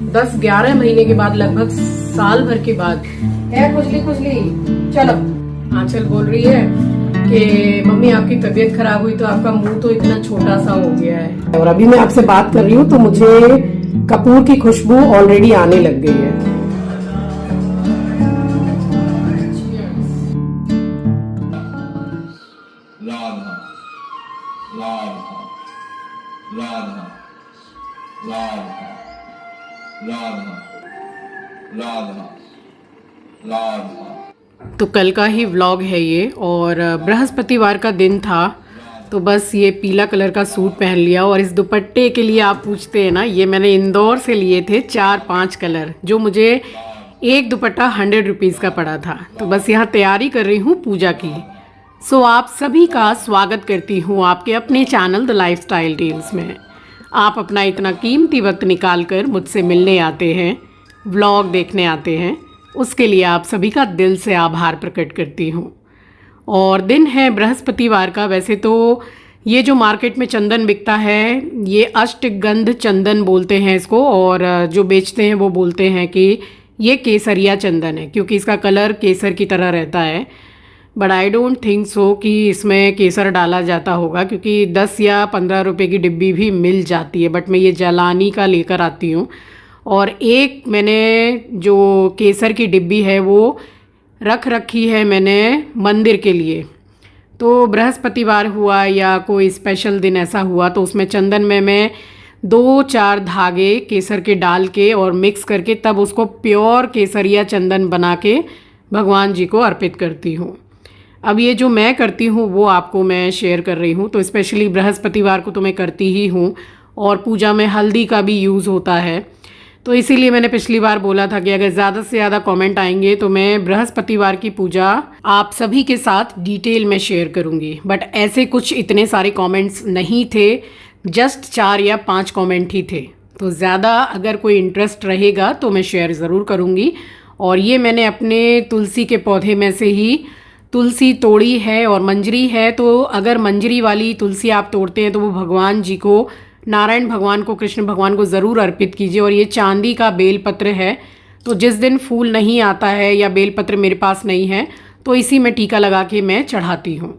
10-11 महीने के बाद, लगभग साल भर के बाद है। खुजली खुजली, चलो। आंचल बोल रही है कि मम्मी आपकी तबीयत खराब हुई तो आपका मुंह तो इतना छोटा सा हो गया है। और अभी मैं आपसे बात कर रही हूँ तो मुझे कपूर की खुशबू ऑलरेडी आने लग गई है। राधा राधा राधा राधा राधा राधा राधा। तो कल का ही व्लॉग है ये, और बृहस्पतिवार का दिन था तो बस ये पीला कलर का सूट पहन लिया। और इस दुपट्टे के लिए आप पूछते हैं ना, ये मैंने इंदौर से लिए थे 4-5 कलर, जो मुझे एक दुपट्टा 100 रुपीज़ का पड़ा था। तो बस यहाँ तैयारी कर रही हूँ पूजा की। सो आप सभी का स्वागत करती हूँ आपके अपने चैनल द लाइफस्टाइल टेल्स में। आप अपना इतना कीमती वक्त निकाल कर मुझसे मिलने आते हैं, व्लॉग देखने आते हैं, उसके लिए आप सभी का दिल से आभार प्रकट करती हूँ। और दिन है बृहस्पतिवार का। वैसे तो ये जो मार्केट में चंदन बिकता है, ये अष्टगंध चंदन बोलते हैं इसको, और जो बेचते हैं वो बोलते हैं कि ये केसरिया चंदन है, क्योंकि इसका कलर केसर की तरह रहता है। But I don't think so कि इसमें केसर डाला जाता होगा, क्योंकि 10 या 15 रुपए की डिब्बी भी मिल जाती है। बट मैं ये जलानी का लेकर आती हूँ, और एक मैंने जो केसर की डिब्बी है वो रख रखी है मैंने मंदिर के लिए। तो बृहस्पतिवार हुआ या कोई स्पेशल दिन ऐसा हुआ तो उसमें चंदन में मैं 2-4 धागे केसर के डाल के और मिक्स करके तब उसको प्योर केसरिया चंदन बना के भगवान जी को अर्पित करती हूँ। अब ये जो मैं करती हूँ वो आपको मैं शेयर कर रही हूँ। तो स्पेशली बृहस्पतिवार को तो मैं करती ही हूँ, और पूजा में हल्दी का भी यूज़ होता है। तो इसीलिए मैंने पिछली बार बोला था कि अगर ज़्यादा से ज़्यादा कमेंट आएंगे तो मैं बृहस्पतिवार की पूजा आप सभी के साथ डिटेल में शेयर करूँगी। बट ऐसे कुछ इतने सारे कमेंट्स नहीं थे, जस्ट 4 या 5 कमेंट ही थे। तो ज़्यादा अगर कोई इंटरेस्ट रहेगा तो मैं शेयर ज़रूर करूँगी। और ये मैंने अपने तुलसी के पौधे में से ही तुलसी तोड़ी है, और मंजरी है। तो अगर मंजरी वाली तुलसी आप तोड़ते हैं तो वो भगवान जी को, नारायण भगवान को, कृष्ण भगवान को ज़रूर अर्पित कीजिए। और ये चांदी का बेलपत्र है, तो जिस दिन फूल नहीं आता है या बेलपत्र मेरे पास नहीं है तो इसी में टीका लगा के मैं चढ़ाती हूँ।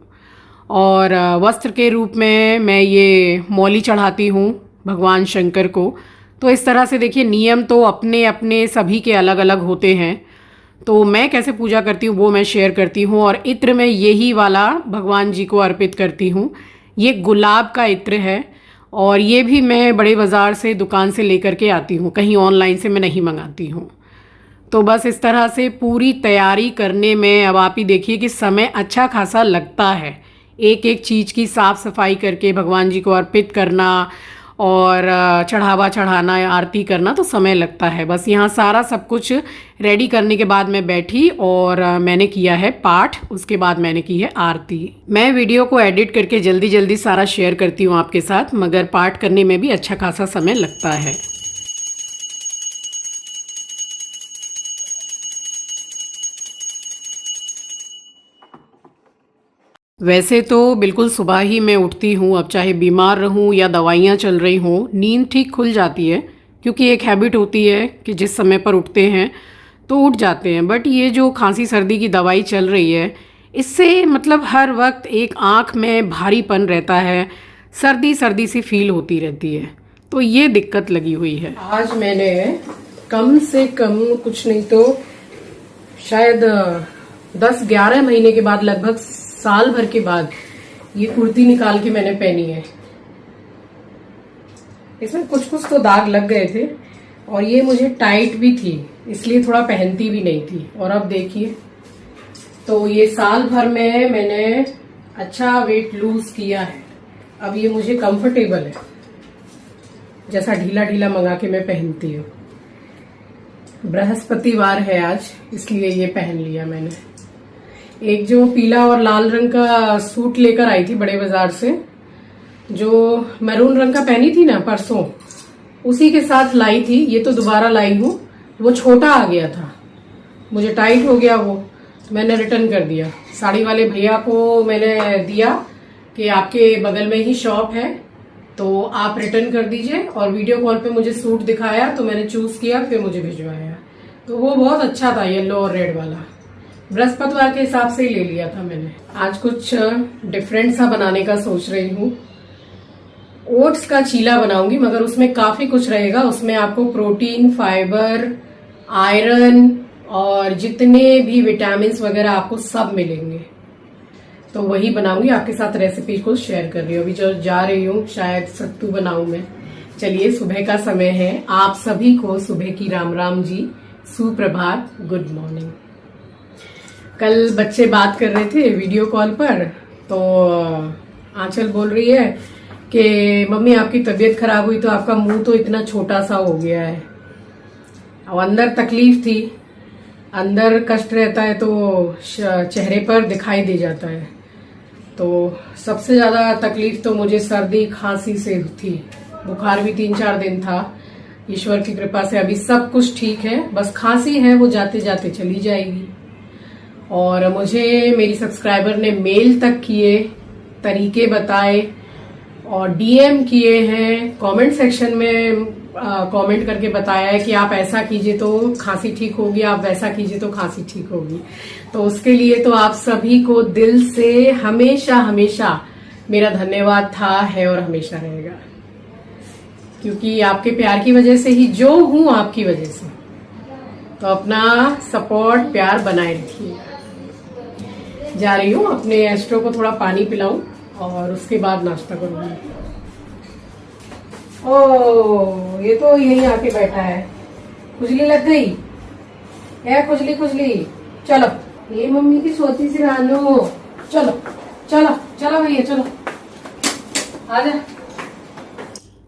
और वस्त्र के रूप में मैं ये मौली चढ़ाती हूँ भगवान शंकर को। तो इस तरह से देखिए, नियम तो अपने अपने सभी के अलग अलग होते हैं। तो मैं कैसे पूजा करती हूँ वो मैं शेयर करती हूँ। और इत्र में यही वाला भगवान जी को अर्पित करती हूँ। ये गुलाब का इत्र है, और ये भी मैं बड़े बाज़ार से, दुकान से लेकर के आती हूँ, कहीं ऑनलाइन से मैं नहीं मंगाती हूँ। तो बस इस तरह से पूरी तैयारी करने में अब आप ही देखिए कि समय अच्छा खासा लगता है। एक एक चीज़ की साफ़ सफाई करके भगवान जी को अर्पित करना और चढ़ावा चढ़ाना, आरती करना, तो समय लगता है। बस यहाँ सारा सब कुछ रेडी करने के बाद मैं बैठी और मैंने किया है पाठ, उसके बाद मैंने की है आरती। मैं वीडियो को एडिट करके जल्दी जल्दी सारा शेयर करती हूँ आपके साथ, मगर पाठ करने में भी अच्छा खासा समय लगता है। वैसे तो बिल्कुल सुबह ही मैं उठती हूँ, अब चाहे बीमार रहूँ या दवाइयाँ चल रही हों, नींद ठीक खुल जाती है, क्योंकि एक हैबिट होती है कि जिस समय पर उठते हैं तो उठ जाते हैं। बट ये जो खांसी सर्दी की दवाई चल रही है, इससे मतलब हर वक्त एक आँख में भारीपन रहता है, सर्दी सर्दी सी फील होती रहती है, तो ये दिक्कत लगी हुई है। आज मैंने कम से कम कुछ नहीं तो शायद 10-11 महीने के बाद, लगभग साल भर के बाद ये कुर्ती निकाल के मैंने पहनी है। इसमें कुछ कुछ तो दाग लग गए थे, और ये मुझे टाइट भी थी, इसलिए थोड़ा पहनती भी नहीं थी। और अब देखिए, तो ये साल भर में मैंने अच्छा वेट लूज किया है। अब ये मुझे कंफर्टेबल है, जैसा ढीला ढीला मंगा के मैं पहनती हूँ। बृहस्पतिवार है आज, इसलिए ये पहन लिया मैंने। एक जो पीला और लाल रंग का सूट लेकर आई थी बड़े बाजार से, जो मैरून रंग का पहनी थी ना परसों, उसी के साथ लाई थी। ये तो दोबारा लाई हूँ, वो छोटा आ गया था, मुझे टाइट हो गया वो, तो मैंने रिटर्न कर दिया। साड़ी वाले भैया को मैंने दिया कि आपके बगल में ही शॉप है, तो आप रिटर्न कर दीजिए। और वीडियो कॉल पे मुझे सूट दिखाया तो मैंने चूज किया, फिर मुझे भिजवाया। तो वो बहुत अच्छा था, येलो और रेड वाला। बृहस्पतिवार के हिसाब से ही ले लिया था मैंने। आज कुछ डिफरेंट सा बनाने का सोच रही हूँ। ओट्स का चीला बनाऊंगी, मगर उसमें काफी कुछ रहेगा। उसमें आपको प्रोटीन, फाइबर, आयरन और जितने भी विटामिन वगैरह आपको सब मिलेंगे। तो वही बनाऊंगी, आपके साथ रेसिपी को शेयर कर रही हूँ। अभी जो जा रही हूँ, शायद सत्तू बनाऊं मैं। चलिए, सुबह का समय है। आप सभी को सुबह की राम राम जी, सुप्रभात, गुड मॉर्निंग। कल बच्चे बात कर रहे थे वीडियो कॉल पर, तो आंचल बोल रही है कि मम्मी आपकी तबीयत खराब हुई तो आपका मुंह तो इतना छोटा सा हो गया है। और अंदर तकलीफ थी, अंदर कष्ट रहता है तो चेहरे पर दिखाई दे जाता है। तो सबसे ज्यादा तकलीफ तो मुझे सर्दी खांसी से थी। बुखार भी 3-4 दिन था। ईश्वर की कृपा से अभी सब कुछ ठीक है, बस खांसी है, वो जाते जाते चली जाएगी। और मुझे मेरी सब्सक्राइबर ने मेल तक किए, तरीके बताए और डीएम किए हैं, कमेंट सेक्शन में कमेंट करके बताया है कि आप ऐसा कीजिए तो खांसी ठीक होगी, आप वैसा कीजिए तो खांसी ठीक होगी। तो उसके लिए तो आप सभी को दिल से हमेशा हमेशा मेरा धन्यवाद था, है और हमेशा रहेगा। क्योंकि आपके प्यार की वजह से ही जो हूं, आपकी वजह से। तो अपना सपोर्ट, प्यार बनाए रखिए। जा रही हूँ, अपने एस्ट्रो को थोड़ा पानी पिलाऊं और उसके बाद नाश्ता करूंगी। ओ, ये तो यही आके बैठा है। खुजली लग गई है, खुजली खुजली। चलो, ये मम्मी की सोती सी रानो। चलो चलो चलो भैया, चलो आजा।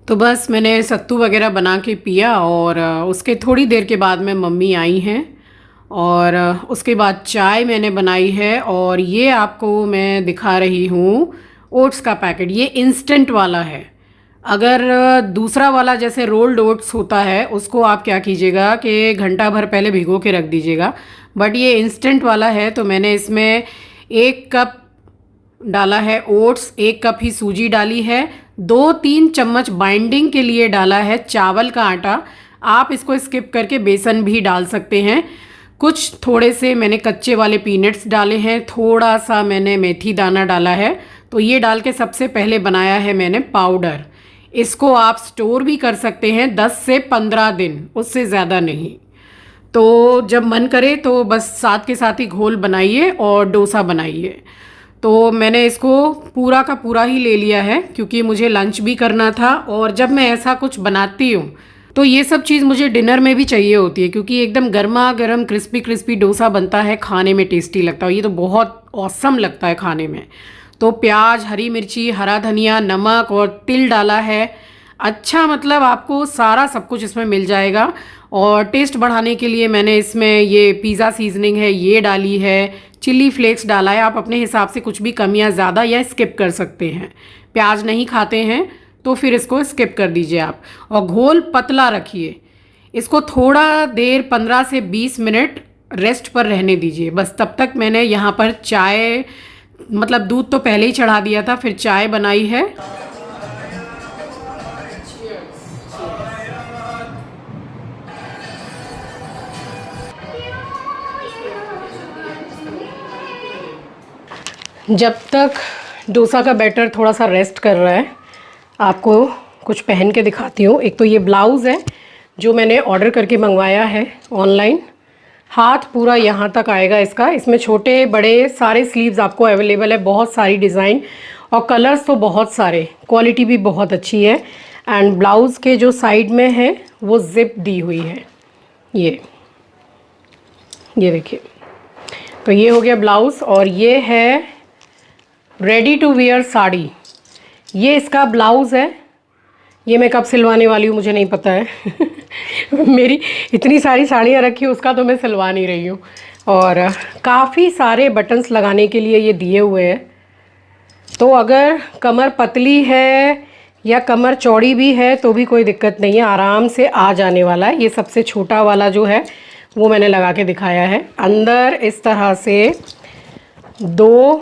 तो बस मैंने सत्तू वगैरह बना के पिया और उसके थोड़ी देर के बाद में मम्मी आई हैं और उसके बाद चाय मैंने बनाई है। और ये आपको मैं दिखा रही हूँ ओट्स का पैकेट। ये इंस्टेंट वाला है। अगर दूसरा वाला जैसे रोल्ड ओट्स होता है, उसको आप क्या कीजिएगा कि घंटा भर पहले भिगो के रख दीजिएगा। बट ये इंस्टेंट वाला है, तो मैंने इसमें 1 कप डाला है ओट्स, 1 कप ही सूजी डाली है, 2-3 चम्मच बाइंडिंग के लिए डाला है चावल का आटा। आप इसको स्किप करके बेसन भी डाल सकते हैं। कुछ थोड़े से मैंने कच्चे वाले पीनट्स डाले हैं, थोड़ा सा मैंने मेथी दाना डाला है। तो ये डाल के सबसे पहले बनाया है मैंने पाउडर। इसको आप स्टोर भी कर सकते हैं 10 से 15 दिन, उससे ज़्यादा नहीं। तो जब मन करे तो बस साथ के साथ ही घोल बनाइए और डोसा बनाइए। तो मैंने इसको पूरा का पूरा ही ले लिया है, क्योंकि मुझे लंच भी करना था। और जब मैं ऐसा कुछ बनाती हूँ तो ये सब चीज़ मुझे डिनर में भी चाहिए होती है, क्योंकि एकदम गर्मा गर्म क्रिस्पी क्रिस्पी डोसा बनता है, खाने में टेस्टी लगता है। ये तो बहुत ऑसम लगता है खाने में। तो प्याज, हरी मिर्ची, हरा धनिया, नमक और तिल डाला है। अच्छा, मतलब आपको सारा सब कुछ इसमें मिल जाएगा। और टेस्ट बढ़ाने के लिए मैंने इसमें ये पिज़्ज़ा सीजनिंग है, ये डाली है, चिली फ्लेक्स डाला है। आप अपने हिसाब से कुछ भी कम या ज़्यादा या स्किप कर सकते हैं। प्याज नहीं खाते हैं तो फिर इसको स्किप कर दीजिए आप। और घोल पतला रखिए। इसको थोड़ा देर 15 से 20 मिनट रेस्ट पर रहने दीजिए। बस तब तक मैंने यहाँ पर चाय, मतलब दूध तो पहले ही चढ़ा दिया था, फिर चाय बनाई है। जब तक डोसा का बैटर थोड़ा सा रेस्ट कर रहा है, आपको कुछ पहन के दिखाती हूँ। एक तो ये ब्लाउज़ है जो मैंने ऑर्डर करके मंगवाया है ऑनलाइन। हाथ पूरा यहाँ तक आएगा इसका। इसमें छोटे बड़े सारे स्लीव्स आपको अवेलेबल है, बहुत सारी डिज़ाइन और कलर्स तो बहुत सारे, क्वालिटी भी बहुत अच्छी है। एंड ब्लाउज़ के जो साइड में है वो जिप दी हुई है। ये देखिए। तो ये हो गया ब्लाउज़। और ये है रेडी टू वेयर साड़ी। ये इसका ब्लाउज़ है। ये मैं कब सिलवाने वाली हूँ मुझे नहीं पता है। मेरी इतनी सारी साड़ियाँ रखी, उसका तो मैं सिलवा नहीं रही हूँ। और काफ़ी सारे बटन्स लगाने के लिए ये दिए हुए हैं। तो अगर कमर पतली है या कमर चौड़ी भी है तो भी कोई दिक्कत नहीं है, आराम से आ जाने वाला है। ये सबसे छोटा वाला जो है वो मैंने लगा के दिखाया है। अंदर इस तरह से 2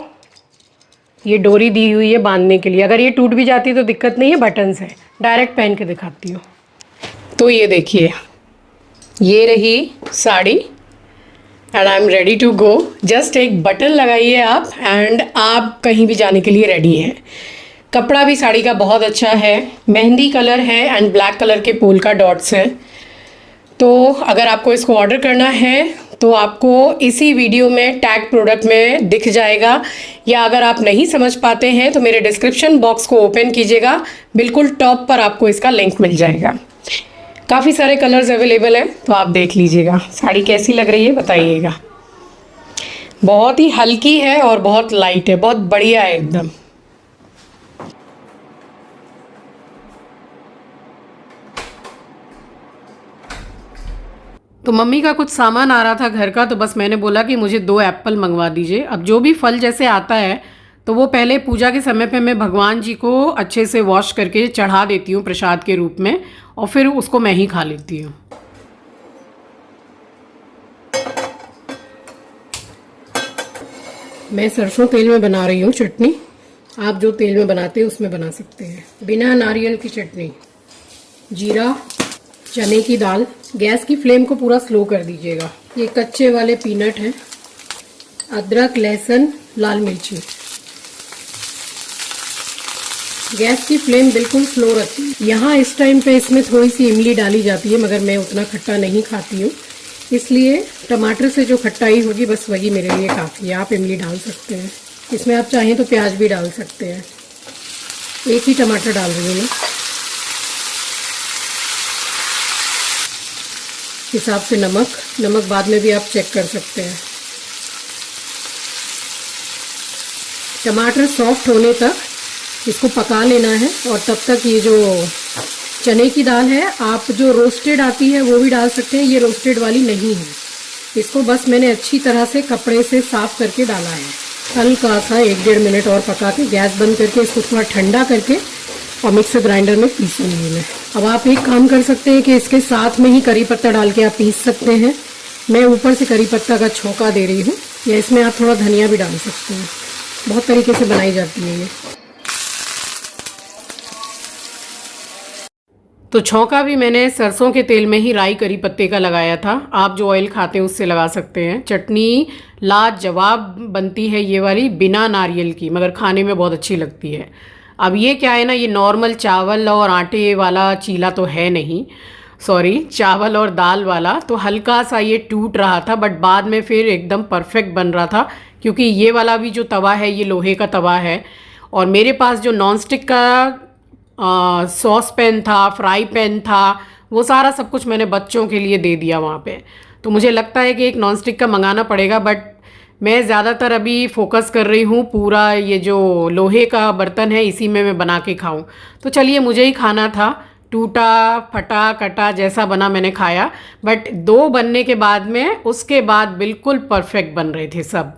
ये डोरी दी हुई है बांधने के लिए, अगर ये टूट भी जाती तो दिक्कत नहीं है, बटन्स है। डायरेक्ट पहन के दिखाती हूँ। तो ये देखिए, ये रही sari and I am ready to go. Just एक बटन लगाइए आप एंड आप कहीं भी जाने के लिए रेडी हैं। कपड़ा भी साड़ी का बहुत अच्छा है, मेहंदी कलर है एंड ब्लैक कलर के पोल का डॉट्स है। तो अगर आपको इसको ऑर्डर करना है तो आपको इसी वीडियो में टैग प्रोडक्ट में दिख जाएगा, या अगर आप नहीं समझ पाते हैं तो मेरे डिस्क्रिप्शन बॉक्स को ओपन कीजिएगा, बिल्कुल टॉप पर आपको इसका लिंक मिल जाएगा। काफ़ी सारे कलर्स अवेलेबल हैं, तो आप देख लीजिएगा। साड़ी कैसी लग रही है बताइएगा। बहुत ही हल्की है और बहुत लाइट है, बहुत बढ़िया है एकदम। तो मम्मी का कुछ सामान आ रहा था घर का, तो बस मैंने बोला कि मुझे 2 एप्पल मंगवा दीजिए। अब जो भी फल जैसे आता है तो वो पहले पूजा के समय पे मैं भगवान जी को अच्छे से वॉश करके चढ़ा देती हूँ प्रसाद के रूप में, और फिर उसको मैं ही खा लेती हूँ। मैं सरसों तेल में बना रही हूँ चटनी। आप जो तेल में बनाते हैं उसमें बना सकते हैं। बिना नारियल की चटनी। जीरा, चने की दाल। गैस की फ्लेम को पूरा स्लो कर दीजिएगा। ये कच्चे वाले पीनट हैं। अदरक, लहसुन, लाल मिर्ची। गैस की फ्लेम बिल्कुल स्लो रखिए। यहाँ इस टाइम पे इसमें थोड़ी सी इमली डाली जाती है, मगर मैं उतना खट्टा नहीं खाती हूँ, इसलिए टमाटर से जो खट्टाई होगी बस वही मेरे लिए काफ़ी है। आप इमली डाल सकते हैं, इसमें आप चाहें तो प्याज भी डाल सकते हैं। एक ही टमाटर डाल रही हूँ मैं। हिसाब से नमक बाद में भी आप चेक कर सकते हैं। टमाटर सॉफ्ट होने तक इसको पका लेना है, और तब तक ये जो चने की दाल है, आप जो रोस्टेड आती है वो भी डाल सकते हैं, ये रोस्टेड वाली नहीं है। इसको बस मैंने अच्छी तरह से कपड़े से साफ करके डाला है। हल्का सा 1-1.5 मिनट और पका के गैस बंद करके इसको थोड़ा ठंडा करके और मिक्सर ग्राइंडर में पीसूंगी मैं। अब आप एक काम कर सकते हैं कि इसके साथ में ही करी पत्ता डाल के आप पीस सकते हैं। मैं ऊपर से करी पत्ता का छोंका दे रही हूँ, या इसमें आप थोड़ा धनिया भी डाल सकते हैं। बहुत तरीके से बनाई जाती है ये। तो छौंका भी मैंने सरसों के तेल में ही राई करी पत्ते का लगाया था। आप जो ऑयल खाते हैं उससे लगा सकते हैं। चटनी लाजवाब बनती है ये वाली, बिना नारियल की, मगर खाने में बहुत अच्छी लगती है। अब ये क्या है ना, ये नॉर्मल चावल और आटे वाला चीला तो है नहीं, सॉरी, चावल और दाल वाला। तो हल्का सा ये टूट रहा था, बट बाद में फिर एकदम परफेक्ट बन रहा था, क्योंकि ये वाला भी जो तवा है ये लोहे का तवा है। और मेरे पास जो नॉन स्टिक का सॉस पैन था, फ्राई पैन था, वो सारा सब कुछ मैंने बच्चों के लिए दे दिया वहाँ पे। तो मुझे लगता है कि एक नॉन स्टिक का मंगाना पड़ेगा, बट मैं ज़्यादातर अभी फोकस कर रही हूँ पूरा ये जो लोहे का बर्तन है इसी में मैं बना के खाऊँ। तो चलिए, मुझे ही खाना था, टूटा फटा कटा जैसा बना मैंने खाया, बट 2 बनने के बाद में उसके बाद बिल्कुल परफेक्ट बन रहे थे सब।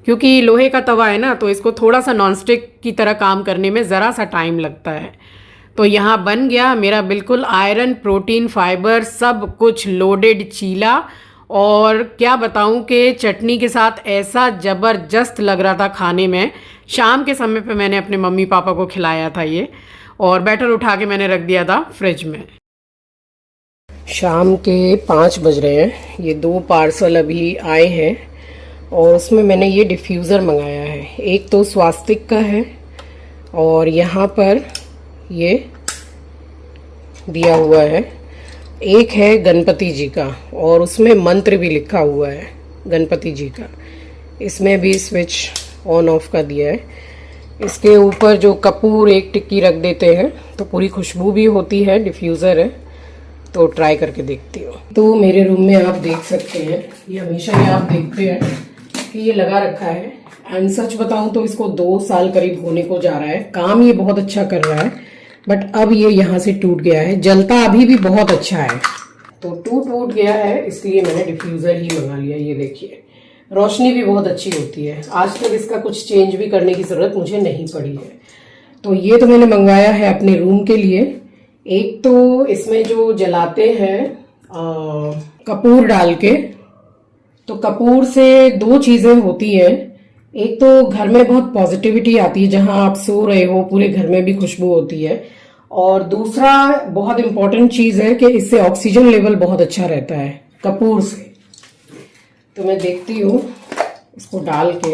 क्योंकि लोहे का तवा है ना, तो इसको थोड़ा सा नॉनस्टिक की तरह काम करने में ज़रा सा टाइम लगता है। तो यहाँ बन गया मेरा बिल्कुल आयरन, प्रोटीन, फाइबर सब कुछ लोडेड चीला। और क्या बताऊँ कि चटनी के साथ ऐसा ज़बरदस्त लग रहा था खाने में। शाम के समय पे मैंने अपने मम्मी पापा को खिलाया था ये, और बैटर उठा के मैंने रख दिया था फ्रिज में। शाम के 5 बज रहे हैं। ये 2 पार्सल अभी आए हैं, और उसमें मैंने ये डिफ्यूज़र मंगाया है। एक तो स्वास्तिक का है, और यहाँ पर ये दिया हुआ है। एक है गणपति जी का, और उसमें मंत्र भी लिखा हुआ है गणपति जी का। इसमें भी स्विच ऑन ऑफ का दिया है। इसके ऊपर जो कपूर एक टिक्की रख देते हैं तो पूरी खुशबू भी होती है। डिफ्यूज़र है, तो ट्राई करके देखती हूँ। तो मेरे रूम में आप देख सकते हैं, ये हमेशा ही आप देखते हैं कि ये लगा रखा है। एंड सच बताऊं तो इसको 2 साल करीब होने को जा रहा है। काम ये बहुत अच्छा कर रहा है, बट अब ये यहाँ से टूट गया है। जलता अभी भी बहुत अच्छा है, तो टूट गया है, इसलिए मैंने डिफ्यूज़र ही मंगा लिया। ये देखिए, रोशनी भी बहुत अच्छी होती है। आज तक इसका कुछ चेंज भी करने की ज़रूरत मुझे नहीं पड़ी है। तो ये तो मैंने मंगवाया है अपने रूम के लिए। एक तो इसमें जो जलाते हैं कपूर डाल के, तो कपूर से 2 चीज़ें होती हैं। एक तो घर में बहुत पॉजिटिविटी आती है, जहां आप सो रहे हो पूरे घर में भी खुशबू होती है। और दूसरा बहुत इंपॉर्टेंट चीज है कि इससे ऑक्सीजन लेवल बहुत अच्छा रहता है कपूर से। तो मैं देखती हूँ इसको डाल के,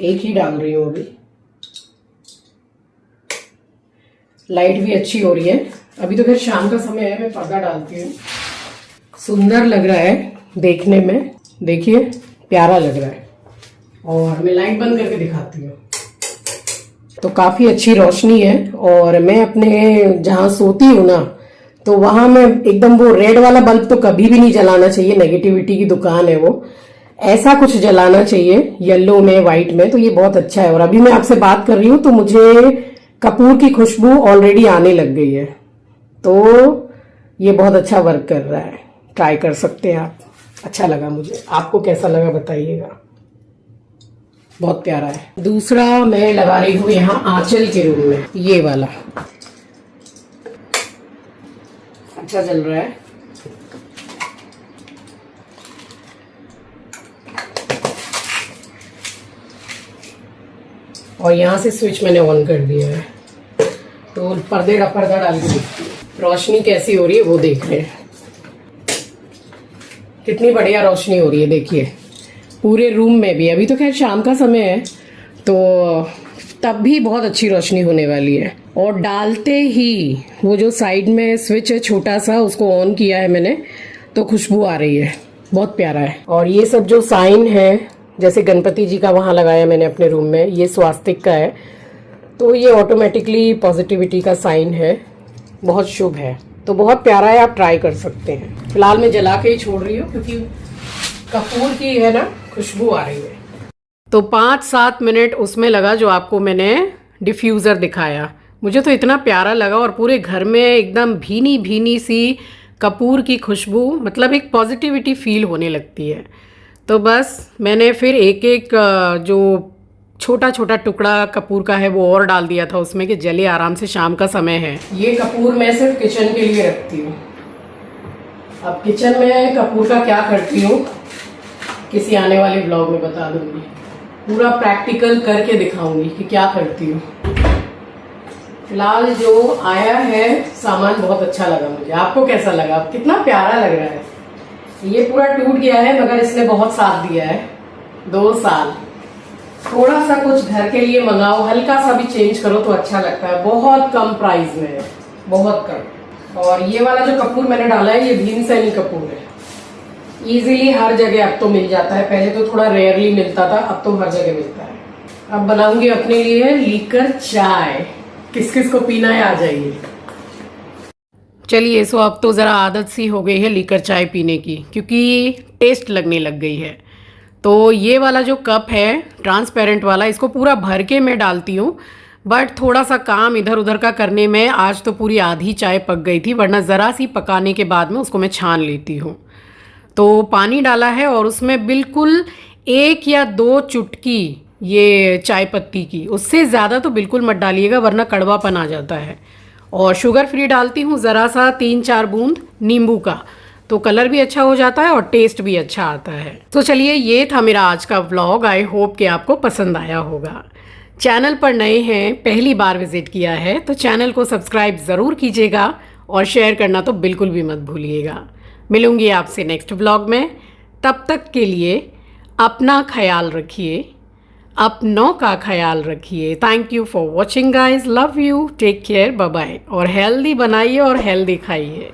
एक ही डाल रही हूँ अभी। लाइट भी अच्छी हो रही है। अभी तो फिर शाम का समय है, मैं पर्दा डालती हूँ। सुंदर लग रहा है देखने में, देखिए प्यारा लग रहा है। और मैं लाइट बंद करके दिखाती हूँ। तो काफी अच्छी रोशनी है। और मैं अपने जहाँ सोती हूँ ना, तो वहां मैं एकदम वो रेड वाला बल्ब तो कभी भी नहीं जलाना चाहिए, नेगेटिविटी की दुकान है वो। ऐसा कुछ जलाना चाहिए येलो में, व्हाइट में, तो ये बहुत अच्छा है। और अभी मैं आपसे बात कर रही हूँ तो मुझे कपूर की खुशबू ऑलरेडी आने लग गई है। तो ये बहुत अच्छा वर्क कर रहा है, ट्राई कर सकते हैं आप। अच्छा लगा मुझे, आपको कैसा लगा बताइएगा। बहुत प्यारा है। दूसरा मैं लगा रही हूँ यहाँ आंचल के रूम में, ये वाला अच्छा चल रहा है। और यहाँ से स्विच मैंने ऑन कर दिया है, तो पर्दा डाल के देखती हूँ रोशनी कैसी हो रही है, वो देख रहे हैं। कितनी बढ़िया रोशनी हो रही है देखिए पूरे रूम में भी। अभी तो खैर शाम का समय है, तो तब भी बहुत अच्छी रोशनी होने वाली है। और डालते ही वो जो साइड में स्विच है छोटा सा, उसको ऑन किया है मैंने, तो खुशबू आ रही है। बहुत प्यारा है। और ये सब जो साइन है, जैसे गणपति जी का वहां लगाया मैंने अपने रूम में, ये स्वास्तिक का है, तो ये ऑटोमेटिकली पॉजिटिविटी का साइन है, बहुत शुभ है। तो बहुत प्यारा है, आप ट्राई कर सकते हैं। फिलहाल मैं जला के ही छोड़ रही हूँ क्योंकि कपूर की है ना खुशबू आ रही है। तो 5-7 मिनट उसमें लगा जो आपको मैंने डिफ्यूज़र दिखाया। मुझे तो इतना प्यारा लगा, और पूरे घर में एकदम भीनी भीनी सी कपूर की खुशबू, मतलब एक पॉजिटिविटी फील होने लगती है। तो बस मैंने फिर एक एक जो छोटा छोटा टुकड़ा कपूर का है वो और डाल दिया था उसमें कि जले आराम से, शाम का समय है। ये कपूर मैं सिर्फ किचन के लिए रखती हूँ। अब किचन में कपूर का क्या करती हूँ किसी आने वाले ब्लॉग में बता दूंगी, पूरा प्रैक्टिकल करके दिखाऊंगी कि क्या करती हूँ। फिलहाल जो आया है सामान बहुत अच्छा लगा मुझे। आपको कैसा लगा? कितना प्यारा लग रहा है। ये पूरा टूट गया है मगर इसने बहुत साथ दिया है। 2 साल। थोड़ा सा कुछ घर के लिए मंगाओ, हल्का सा भी चेंज करो तो अच्छा लगता है। बहुत कम प्राइस में है, बहुत कम। और ये वाला जो कपूर मैंने डाला है, ये भीमसेनी कपूर है। इजीली हर जगह अब तो मिल जाता है, पहले तो थोड़ा रेयरली मिलता था, अब तो हर जगह मिलता है। अब बनाऊंगी अपने लिए लीकर चाय। किस किस को पीना है आ जाइए। चलिए, सो अब तो ज़रा आदत सी हो गई है लीकर चाय पीने की, क्योंकि टेस्ट लगने लग गई है। तो ये वाला जो कप है ट्रांसपेरेंट वाला, इसको पूरा भर के मैं डालती हूँ, बट थोड़ा सा काम इधर उधर का करने में आज तो पूरी आधी चाय पक गई थी, वरना ज़रा सी पकाने के बाद में उसको मैं छान लेती हूँ। तो पानी डाला है और उसमें बिल्कुल 1 या 2 चुटकी ये चाय पत्ती की, उससे ज़्यादा तो बिल्कुल मत डालिएगा वरना कड़वापन आ जाता है। और शुगर फ्री डालती हूँ ज़रा सा 3-4 बूंद नींबू का, तो कलर भी अच्छा हो जाता है और टेस्ट भी अच्छा आता है। तो चलिए, ये था मेरा आज का व्लॉग। आई होप कि आपको पसंद आया होगा। चैनल पर नए हैं, पहली बार विजिट किया है, तो चैनल को सब्सक्राइब ज़रूर कीजिएगा और शेयर करना तो बिल्कुल भी मत भूलिएगा। मिलूंगी आपसे नेक्स्ट व्लॉग में। तब तक के लिए अपना ख्याल रखिए, अपनों का ख्याल रखिए। Thank you for watching guys, love you, take care, bye bye. और हेल्दी बनाइए और हेल्दी खाइए।